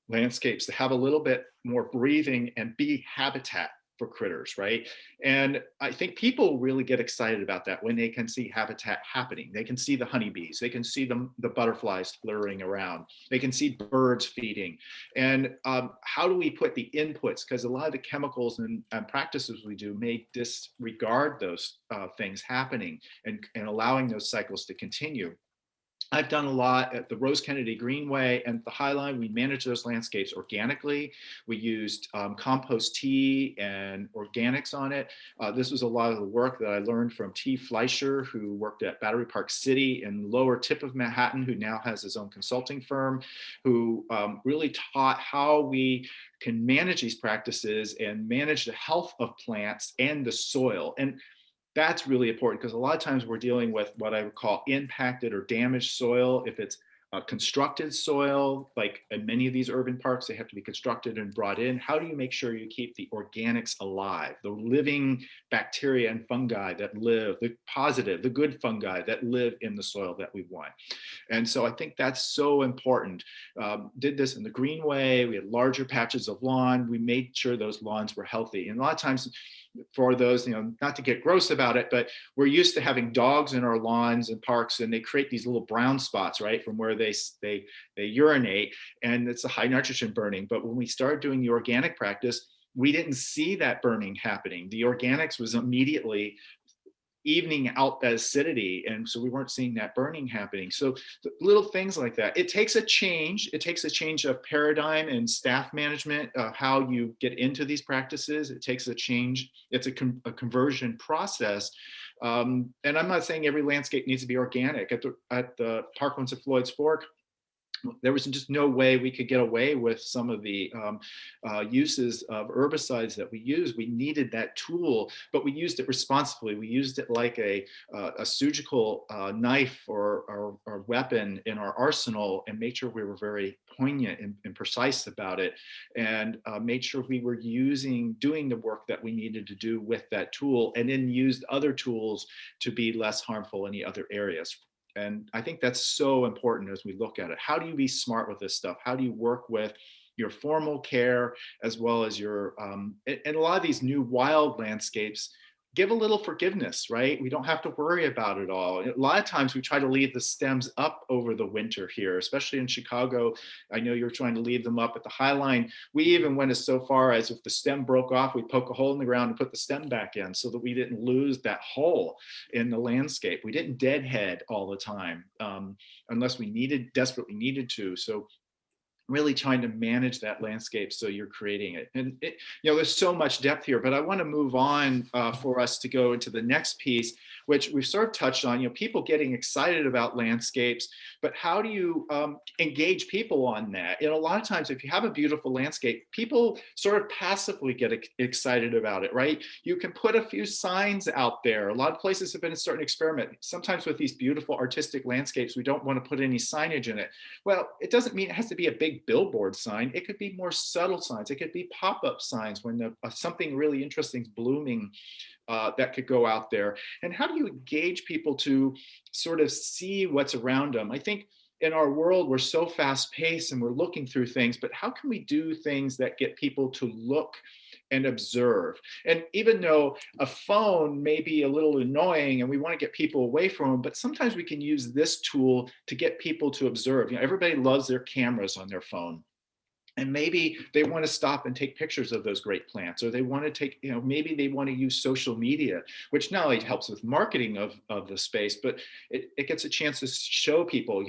landscapes to have a little bit more breathing and be habitat for critters, right? And I think people really get excited about that when they can see habitat happening. They can see the honeybees, they can see the butterflies fluttering around, they can see birds feeding. And how do we put the inputs? Because a lot of the chemicals and practices we do may disregard those things happening and allowing those cycles to continue. I've done a lot at the Rose Kennedy Greenway and the High Line. We manage those landscapes organically. We used compost tea and organics on it. This was a lot of the work that I learned from T. Fleischer, who worked at Battery Park City in lower tip of Manhattan, who now has his own consulting firm, who really taught how we can manage these practices and manage the health of plants and the soil. And that's really important because a lot of times we're dealing with what I would call impacted or damaged soil. If it's constructed soil, like in many of these urban parks, they have to be constructed and brought in. How do you make sure you keep the organics alive, the living bacteria and fungi that live, the positive, the good fungi that live in the soil that we want? And so I think that's so important. Did this in the Greenway. We had larger patches of lawn. We made sure those lawns were healthy. And a lot of times, for those, not to get gross about it, but we're used to having dogs in our lawns and parks, and they create these little brown spots, right, from where they urinate, and it's a high nitrogen burning. But when we started doing the organic practice, we didn't see that burning happening. The organics was immediately evening out that acidity, and so we weren't seeing that burning happening. So little things like that. It takes a change. It takes a change of paradigm and staff management, how you get into these practices. It takes a change. It's a conversion process. And I'm not saying every landscape needs to be organic. At the Parklands of Floyds Fork, there was just no way we could get away with some of the uses of herbicides that we use. We needed that tool, but we used it responsibly. We used it like a surgical knife or weapon in our arsenal, and made sure we were very poignant and precise about it, and made sure we were doing the work that we needed to do with that tool, and then used other tools to be less harmful in the other areas. And I think that's so important as we look at it. How do you be smart with this stuff? How do you work with your formal care as well as your, and a lot of these new wild landscapes give a little forgiveness, right? We don't have to worry about it all. A lot of times we try to leave the stems up over the winter here, especially in Chicago. I know you're trying to leave them up at the High Line. We even went as so far as if the stem broke off, we poke a hole in the ground and put the stem back in so that we didn't lose that hole in the landscape. We didn't deadhead all the time unless we desperately needed to. So really trying to manage that landscape so you're creating it. And there's so much depth here, but I want to move on for us to go into the next piece, which we've sort of touched on, people getting excited about landscapes, but how do you engage people on that? And a lot of times, if you have a beautiful landscape, people sort of passively get excited about it, right? You can put a few signs out there. A lot of places have been starting to experiment. Sometimes with these beautiful artistic landscapes, we don't want to put any signage in it. Well, it doesn't mean it has to be a big billboard sign. It could be more subtle signs. It could be pop-up signs when something really interesting is blooming that could go out there. And how do you engage people to sort of see what's around them? I think in our world, we're so fast paced and we're looking through things, but how can we do things that get people to look and observe? And even though a phone may be a little annoying and we want to get people away from them, but sometimes we can use this tool to get people to observe. Everybody loves their cameras on their phone. And maybe they want to stop and take pictures of those great plants, or they want to take, maybe they want to use social media, which not only helps with marketing of the space, but it gets a chance to show people,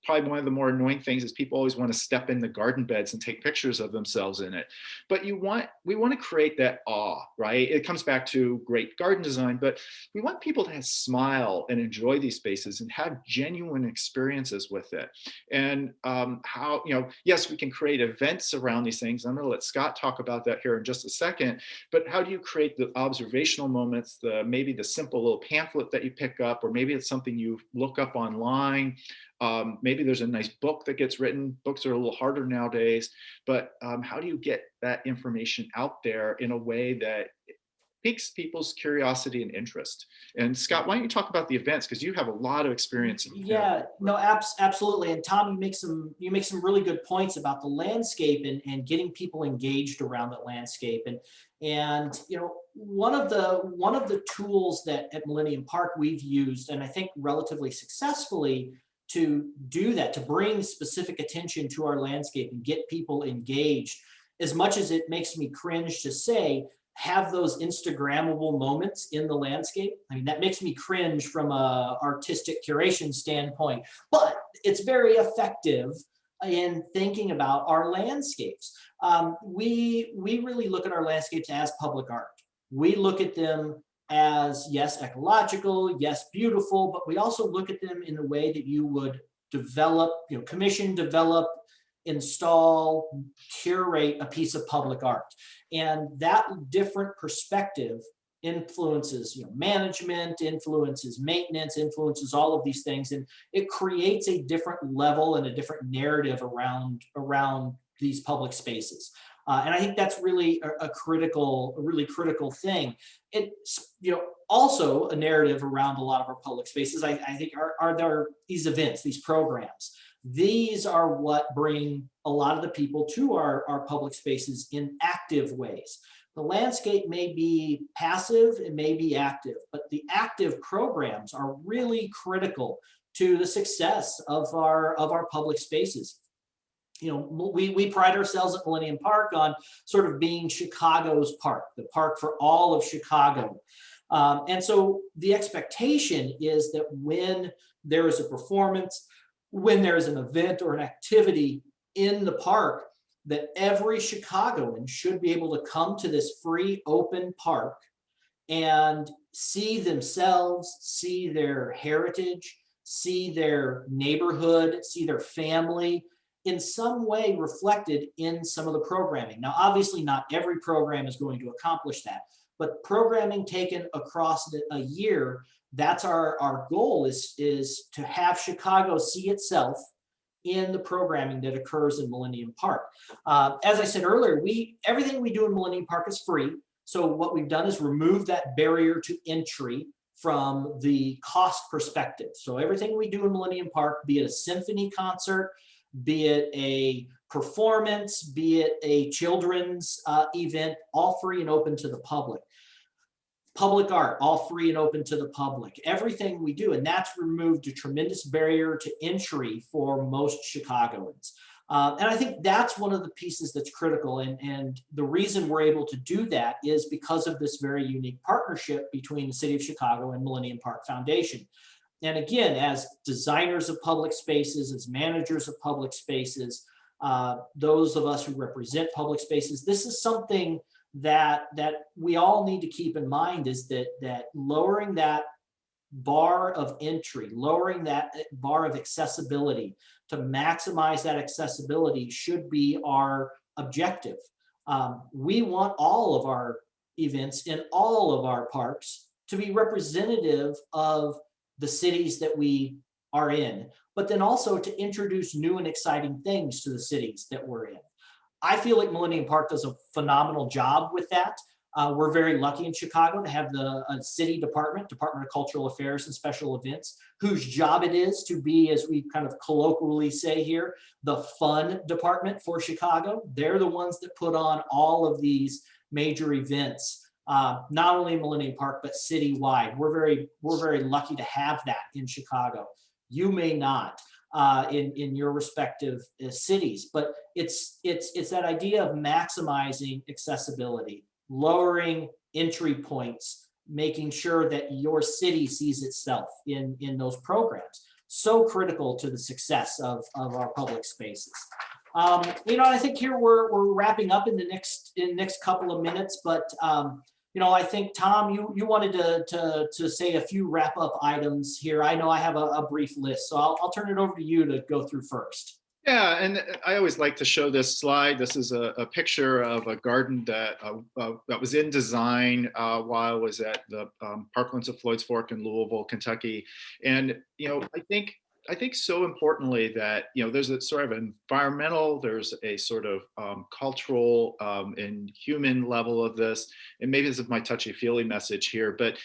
probably one of the more annoying things is people always want to step in the garden beds and take pictures of themselves in it. But we want to create that awe, right? It comes back to great garden design, but we want people to smile and enjoy these spaces and have genuine experiences with it. And how, yes, we can create events around these things. I'm going to let Scott talk about that here in just a second, but how do you create the observational moments, maybe the simple little pamphlet that you pick up, or maybe it's something you look up online. Maybe there's a nice book that gets written. Books are a little harder nowadays, but how do you get that information out there in a way that piques people's curiosity and interest. And Scott, why don't you talk about the events, because you have a lot of experience. Yeah, no, absolutely. And Tom, you make some really good points about the landscape and getting people engaged around the landscape. And you know, one of the tools that at Millennium Park we've used, and I think relatively successfully, to do that, to bring specific attention to our landscape and get people engaged, as much as it makes me cringe to say, have those Instagrammable moments in the landscape. I mean, that makes me cringe from a artistic curation standpoint, but it's very effective in thinking about our landscapes. We really look at our landscapes as public art. We look at them as, yes, ecological, yes, beautiful, but we also look at them in the way that you would develop, you know, commission, develop, install, curate a piece of public art. And that different perspective influences, you know, management, influences maintenance, influences all of these things, and it creates a different level and a different narrative around these public spaces. And I think that's really a really critical thing. It's, you know, also a narrative around a lot of our public spaces, I think, are there these events, these programs. These are what bring a lot of the people to our public spaces in active ways. The landscape may be passive, it may be active, but the active programs are really critical to the success of our public spaces. You know, we pride ourselves at Millennium Park on sort of being Chicago's park, the park for all of Chicago. And so the expectation is that when there is a performance, when there's an event or an activity in the park, that every Chicagoan should be able to come to this free open park and see themselves, see their heritage, see their neighborhood, see their family in some way reflected in some of the programming. Now, obviously not every program is going to accomplish that, but programming taken across a year, that's our goal, is to have Chicago see itself in the programming that occurs in Millennium Park. As I said earlier, everything we do in Millennium Park is free. So what we've done is remove that barrier to entry from the cost perspective. So everything we do in Millennium Park, be it a symphony concert, be it a performance, be it a children's event, all free and open to the public. Public art, all free and open to the public. Everything we do, and that's removed a tremendous barrier to entry for most Chicagoans. And I think that's one of the pieces that's critical. And the reason we're able to do that is because of this very unique partnership between the City of Chicago and Millennium Park Foundation. And again, as designers of public spaces, as managers of public spaces, those of us who represent public spaces, this is something that we all need to keep in mind, is that lowering that bar of entry, lowering that bar of accessibility, to maximize that accessibility should be our objective. We want all of our events in all of our parks to be representative of the cities that we are in, but then also to introduce new and exciting things to the cities that we're in. I feel like Millennium Park does a phenomenal job with that. We're very lucky in Chicago to have the city Department of Cultural Affairs and Special Events, whose job it is to be, as we kind of colloquially say here, the fun department for Chicago. They're the ones that put on all of these major events, not only in Millennium Park, but citywide. We're very lucky to have that in Chicago. You may not. In your respective cities, but it's that idea of maximizing accessibility, lowering entry points, making sure that your city sees itself in those programs. So critical to the success of our public spaces. You know, I think here we're wrapping up in the next couple of minutes, but you know, I think, Tom, you wanted to say a few wrap-up items here. I know I have a brief list, so I'll turn it over to you to go through first. Yeah, and I always like to show this slide. This is a picture of a garden that was in design while I was at the Parklands of Floyds Fork in Louisville, Kentucky. And, you know, I think I think so importantly that, there's a sort of environmental, there's a sort of cultural and human level of this. And maybe this is my touchy-feely message here, but,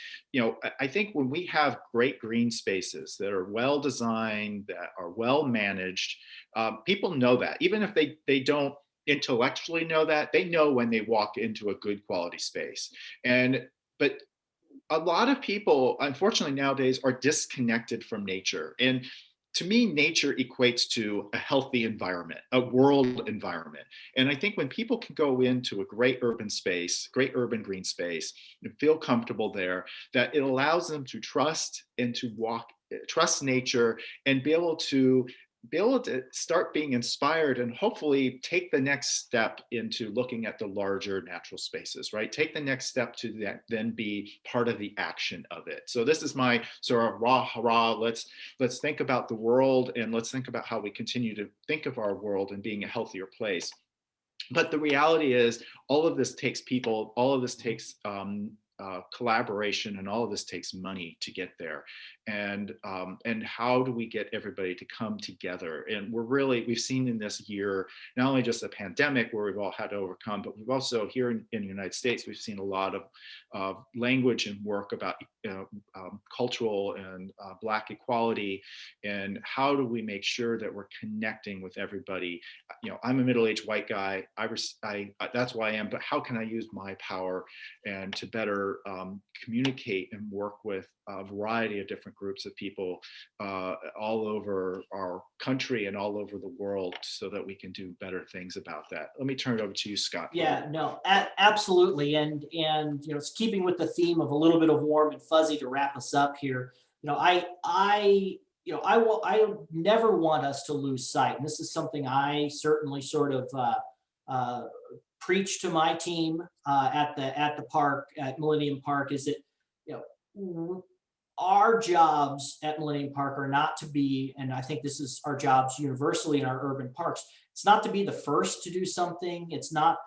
I think when we have great green spaces that are well designed, that are well managed, people know that. Even if they don't intellectually know that, they know when they walk into a good quality space. But a lot of people, unfortunately, nowadays are disconnected from nature. And to me, nature equates to a healthy environment, a world environment. And I think when people can go into a great urban space, great urban green space, and feel comfortable there, that it allows them to trust and to trust nature and be able to start being inspired and hopefully take the next step into looking at the larger natural spaces, right? Take the next step to then be part of the action of it. So this is my sort of rah, let's think about the world, and let's think about how we continue to think of our world and being a healthier place. But the reality is, all of this takes people, all of this takes collaboration, and all of this takes money to get there. And how do we get everybody to come together? And we've seen in this year, not only just a pandemic where we've all had to overcome, but we've also here in the United States, we've seen a lot of language and work about cultural and Black equality, and how do we make sure that we're connecting with everybody? I'm a middle-aged white guy. That's who I am. But how can I use my power and to better communicate and work with a variety of different groups of people all over our country and all over the world, so that we can do better things about that? Let me turn it over to you, Scott. Yeah, no, absolutely. And it's keeping with the theme of a little bit of warm and fuzzy to wrap us up here. I never want us to lose sight. And this is something I certainly sort of preach to my team at the park, at Millennium Park, is that, our jobs at Millennium Park are not to be, and I think this is our jobs universally in our urban parks, it's not to be the first to do something. It's not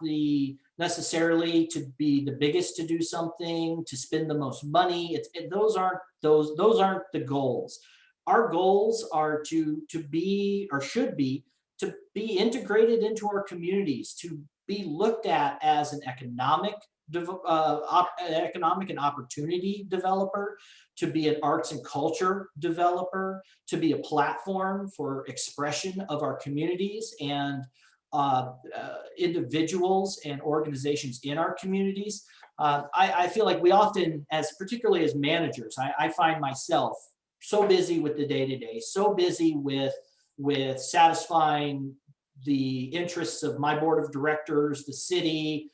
necessarily to be the biggest to do something, to spend the most money. Those aren't the goals. Our goals are to be, or should be, to be integrated into our communities, to be looked at as an economic and opportunity developer, to be an arts and culture developer, to be a platform for expression of our communities and individuals and organizations in our communities. I feel like we often, particularly as managers, I find myself so busy with the day-to-day, so busy with satisfying the interests of my board of directors, the city,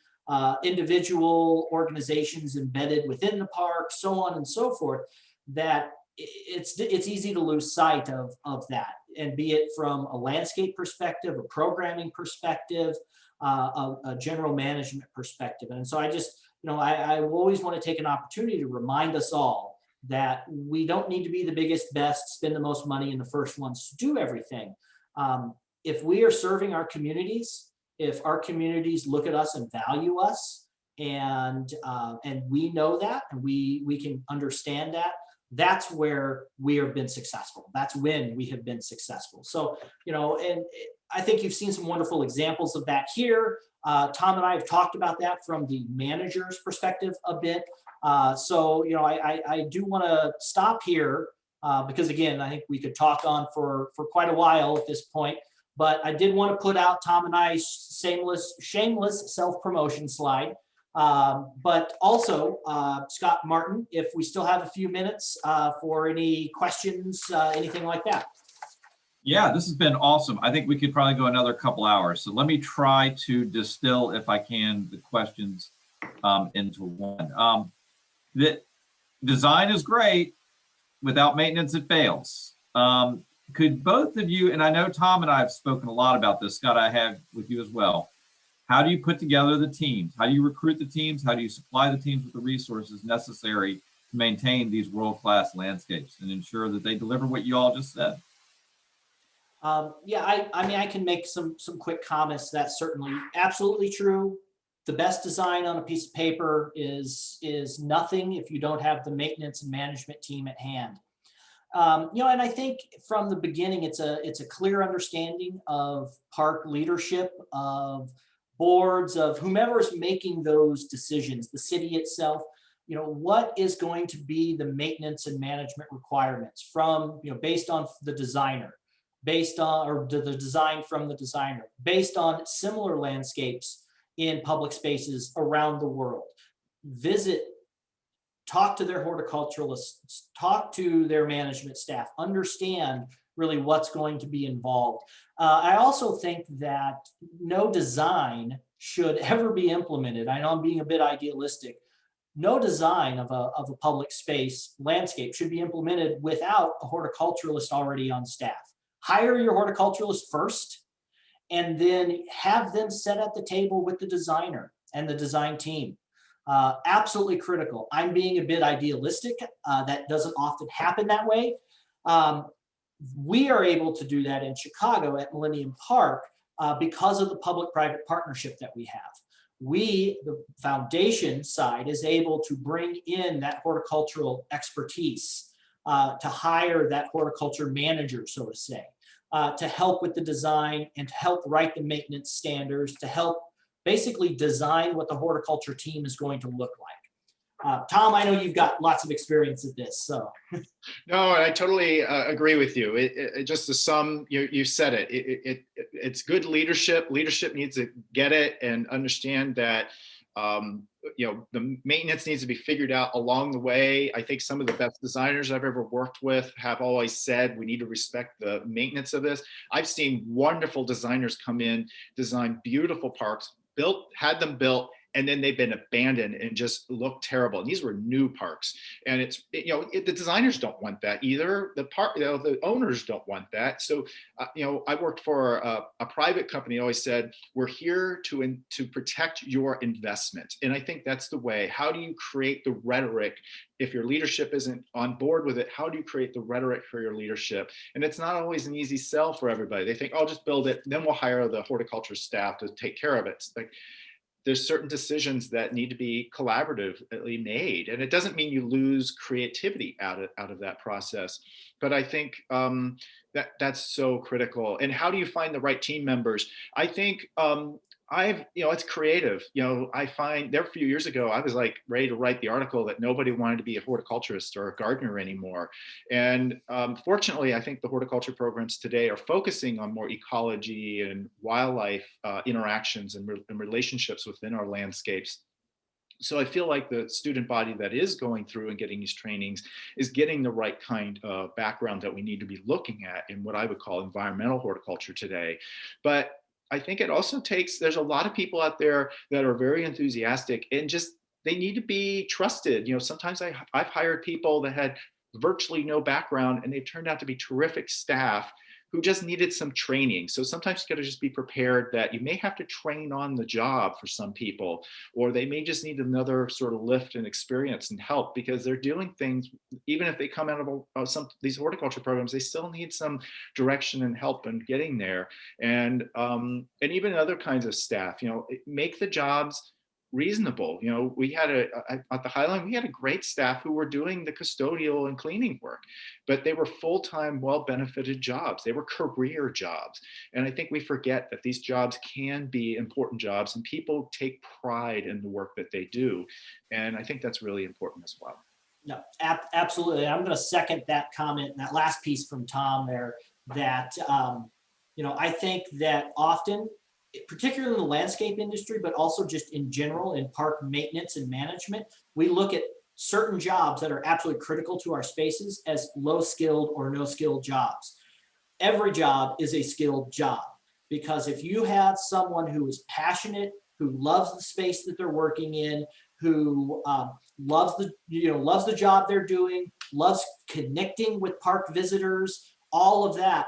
individual organizations embedded within the park, so on and so forth, that it's easy to lose sight of that. And be it from a landscape perspective, a programming perspective, a general management perspective. And so I just, I always want to take an opportunity to remind us all that we don't need to be the biggest, best, spend the most money, and the first ones to do everything. If we are serving our communities, if our communities look at us and value us, and we know that, and we can understand that, that's where we have been successful. That's when we have been successful. So, and I think you've seen some wonderful examples of that here. Tom and I have talked about that from the manager's perspective a bit. So, I do want to stop here because, again, I think we could talk on for quite a while at this point. But I did want to put out Tom and I's shameless self-promotion slide. But also, Scott Martin, if we still have a few minutes for any questions, anything like that. Yeah, this has been awesome. I think we could probably go another couple hours. So let me try to distill, if I can, the questions into one. The design is great. Without maintenance, it fails. Could both of you, and I know Tom and I have spoken a lot about this, Scott, I have with you as well. How do you put together the teams? How do you recruit the teams? How do you supply the teams with the resources necessary to maintain these world-class landscapes and ensure that they deliver what you all just said? Yeah, I mean, I can make some quick comments. That's certainly absolutely true. The best design on a piece of paper is nothing if you don't have the maintenance and management team at hand. And I think from the beginning, it's a clear understanding of park leadership, of boards, of whomever is making those decisions, the city itself. What is going to be the maintenance and management requirements from, based on the designer, based on, or the design from the designer, based on similar landscapes in public spaces around the world. Visit, talk to their horticulturalists, talk to their management staff, understand really what's going to be involved. I also think that no design should ever be implemented. I know I'm being a bit idealistic. No design of a public space landscape should be implemented without a horticulturalist already on staff. Hire your horticulturalist first, and then have them sit at the table with the designer and the design team. Absolutely critical. I'm being a bit idealistic. That doesn't often happen that way. We are able to do that in Chicago at Millennium Park because of the public-private partnership that we have. We, the foundation side, is able to bring in that horticultural expertise, to hire that horticulture manager, so to say, to help with the design and to help write the maintenance standards, to help basically design what the horticulture team is going to look like. Tom, I know you've got lots of experience at this, so. No, I totally agree with you. Just to sum, you said it. It's good leadership. Leadership needs to get it and understand that the maintenance needs to be figured out along the way. I think some of the best designers I've ever worked with have always said we need to respect the maintenance of this. I've seen wonderful designers come in, design beautiful parks, had them built, and then they've been abandoned and just look terrible. And these were new parks, and the designers don't want that either. The owners don't want that. So, I worked for a private company. Always said, we're here to protect your investment, and I think that's the way. How do you create the rhetoric? If your leadership isn't on board with it, how do you create the rhetoric for your leadership? And it's not always an easy sell for everybody. They think, "Oh, just build it, then we'll hire the horticulture staff to take care of it." It's like, there's certain decisions that need to be collaboratively made, and it doesn't mean you lose creativity out of that process. But I think that's so critical. And how do you find the right team members? I think it's creative. I find there a few years ago, I was like ready to write the article that nobody wanted to be a horticulturist or a gardener anymore. And fortunately, I think the horticulture programs today are focusing on more ecology and wildlife interactions and relationships within our landscapes. So I feel like the student body that is going through and getting these trainings is getting the right kind of background that we need to be looking at in what I would call environmental horticulture today. But I think it also there's a lot of people out there that are very enthusiastic and just, they need to be trusted. Sometimes I've hired people that had virtually no background, and they've turned out to be terrific staff who just needed some training. So sometimes you got to just be prepared that you may have to train on the job for some people, or they may just need another sort of lift and experience and help, because they're doing things, even if they come out of some these horticulture programs, they still need some direction and help in getting there. And even other kinds of staff, make the jobs reasonable. We had at the Highline, we had a great staff who were doing the custodial and cleaning work, but they were full-time, well-benefited jobs. They were career jobs. And I think we forget that these jobs can be important jobs, and people take pride in the work that they do. And I think that's really important as well. No, absolutely. I'm going to second that comment and that last piece from Tom there, that, I think that often, particularly in the landscape industry, but also just in general in park maintenance and management, we look at certain jobs that are absolutely critical to our spaces as low skilled or no skilled jobs. Every job is a skilled job, because if you have someone who is passionate, who loves the space that they're working in, who loves the job they're doing, loves connecting with park visitors, all of that,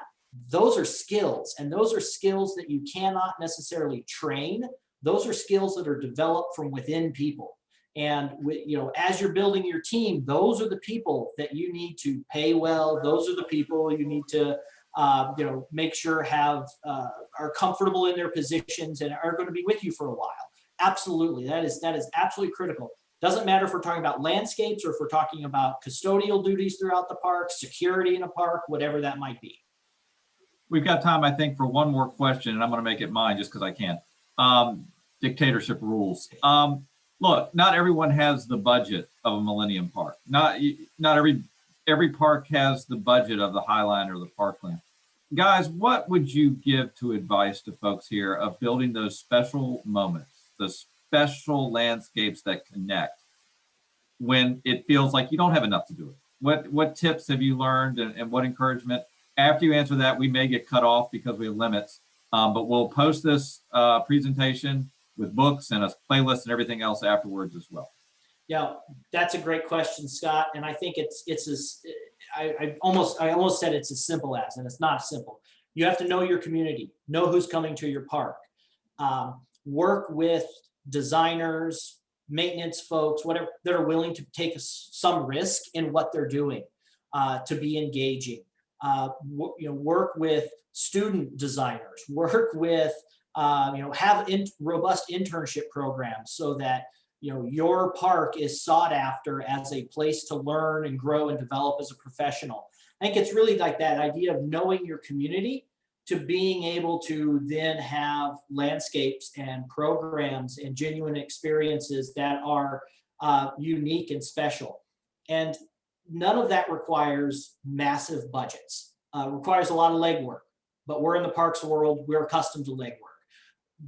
those are skills, and those are skills that you cannot necessarily train. Those are skills that are developed from within people. And as you're building your team, those are the people that you need to pay well. Those are the people you need to make sure are comfortable in their positions and are going to be with you for a while. Absolutely, that is absolutely critical. Doesn't matter if we're talking about landscapes or if we're talking about custodial duties throughout the park, security in a park, whatever that might be. We've got time, I think, for one more question, and I'm going to make it mine just because I can. Dictatorship rules. Look, not everyone has the budget of a Millennium Park. Not every park has the budget of the Highline or the Parkland. Guys, what would you give to advice to folks here of building those special moments, the special landscapes that connect when it feels like you don't have enough to do it? What tips have you learned and what encouragement? After you answer that, we may get cut off because we have limits, but we'll post this presentation with books and a playlist and everything else afterwards as well. Yeah, that's a great question, Scott. And I think I almost said it's as simple as, and it's not simple. You have to know your community, know who's coming to your park, work with designers, maintenance folks, whatever, that are willing to take some risk in what they're doing, to be engaging. Work with student designers, work with, have robust internship programs so that, your park is sought after as a place to learn and grow and develop as a professional. I think it's really like that idea of knowing your community to being able to then have landscapes and programs and genuine experiences that are unique and special. And none of that requires massive budgets. Requires a lot of legwork, but we're in the parks world, we're accustomed to legwork,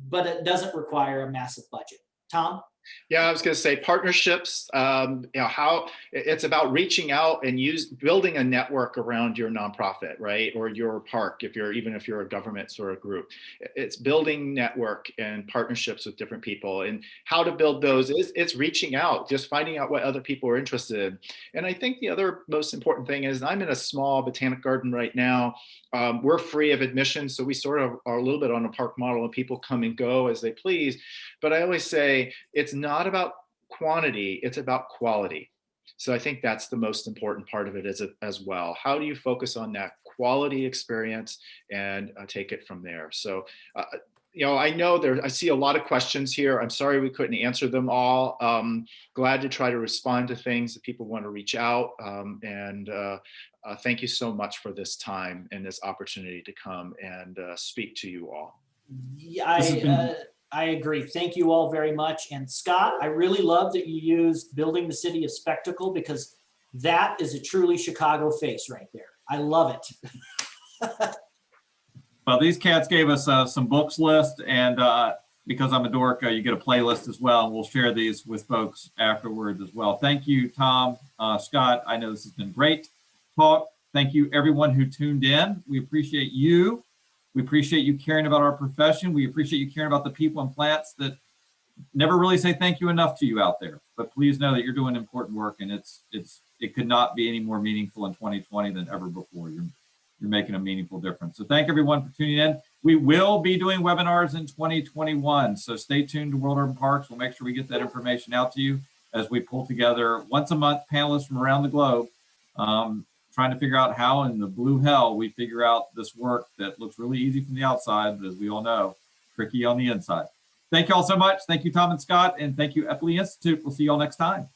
but it doesn't require a massive budget. Tom? Yeah, I was going to say partnerships, how it's about reaching out and building a network around your nonprofit, right? Or your park, even if you're a government sort of group. It's building network and partnerships with different people, and how to build those it's reaching out, just finding out what other people are interested in. And I think the other most important thing is I'm in a small botanic garden right now. We're free of admission, so we sort of are a little bit on a park model and people come and go as they please. But I always say it's not about quantity, it's about quality. So I think that's the most important part of it as well. How do you focus on that quality experience and take it from there? So, I know I see a lot of questions here. I'm sorry we couldn't answer them all. Glad to try to respond to things that people want to reach out. Thank you so much for this time and this opportunity to come and speak to you all. Yeah, I agree. Thank you all very much. And Scott, I really love that you used building the city of spectacle, because that is a truly Chicago face right there. I love it. Well, these cats gave us some books list, and because I'm a dork, you get a playlist as well. And we'll share these with folks afterwards as well. Thank you, Tom, Scott. I know this has been great talk. Thank you, everyone who tuned in. We appreciate you. We appreciate you caring about our profession. We appreciate you caring about the people and plants that never really say thank you enough to you out there. But please know that you're doing important work, and it could not be any more meaningful in 2020 than ever before. You're making a meaningful difference. So thank everyone for tuning in. We will be doing webinars in 2021. So stay tuned to World Urban Parks. We'll make sure we get that information out to you as we pull together once a month panelists from around the globe, trying to figure out how in the blue hell we figure out this work that looks really easy from the outside, but as we all know, tricky on the inside. Thank you all so much. Thank you, Tom and Scott, and thank you, Eppley Institute. We'll see you all next time.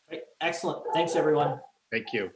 Great. Excellent. Thanks, everyone. Thank you.